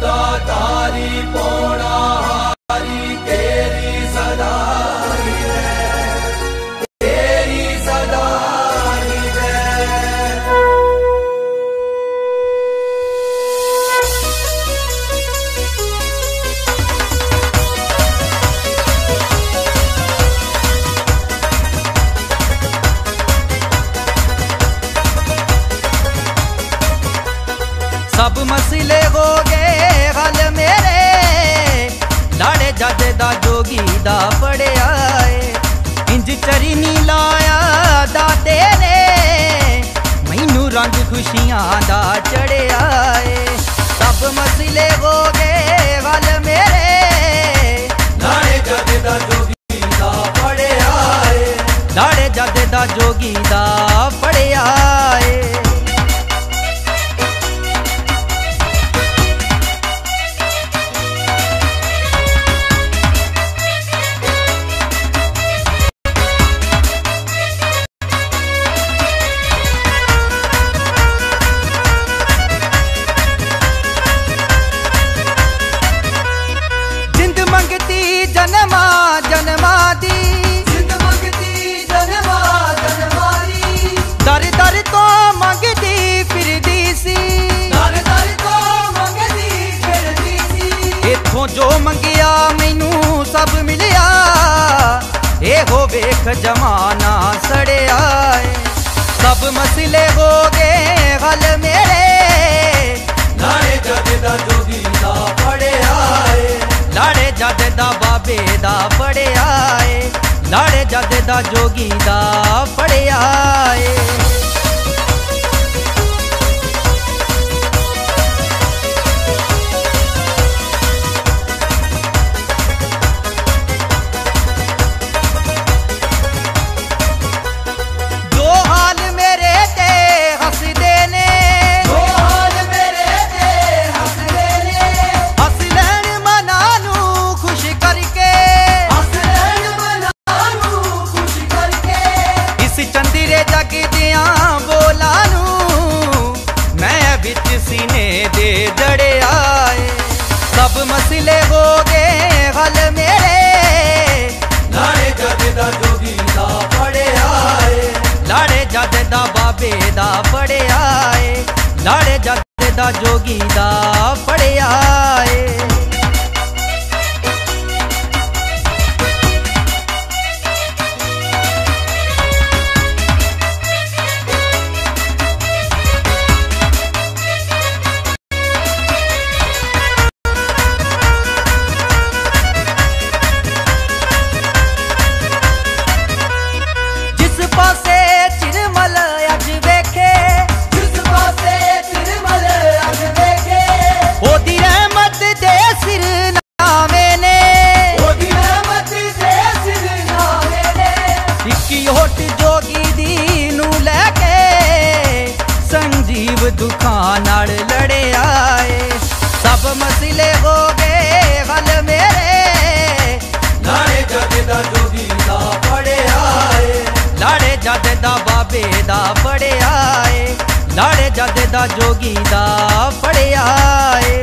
दा तारी पौना हारी तेरी सदा तेरी सदा सब मसले हो गए हल मेरे लाड़े जज दा जोगी दा पड़े आए इंज चरी नी लाया दा तेरे मैनू रंग खुशियां दा चढ़े आए सब मसले हो गए हल मेरे लाड़े जज दा जोगी दा पड़े आए लाड़े जज दा जोगी दा पड़े आए मंगती जन्मा जन्मा दी जिंद मंगती जन्मा जन्मा दी दर दर तो मंगती फिरदी सी दर दर तो मंगती फिरदी सी इथों जो मंगिया मैनू सब मिलिया ए हो वेख जमाना सड़िया सब मसले हो गए हल मेरे लाड़े जज दा जोगी दा पड़े आए लाड़े जज दा बाबे दा पड़े आए लाड़े जज दा जोगी दा पड़े आए जो हाल मेरे ते हसदे ने जो हाल मेरे ते हसदे ने हस लैण मना नू खुश करके हस लैण मना नू खुश करके इस चंदिरे जग दियां बोला नू मैं बिच सीने दे जड़े आए सब मसले हो गए हल मेरे लाड़े जज दा जोगी दा पड़े आए लाड़े जज दा बाबे दा पड़े आए लाड़े जज दा जोगी दा पड़े आए जिस पासे चिरमल अज वेखे जिस पासे तिरमल अज देखे ओदी रहमत दे सिर नामे ने ओदी रहमत दे सिर नामे ने इक्की होट जोगी दी नू लैके संजीव दुखां नाल लड़े आए सब मसले हो गए हल मेरे लाड़े जज दा जोगी दा पड़े आए लाड़े जज दा बाबे दा पड़े आए लाड़े जज दा जोगी दा पड़े आए।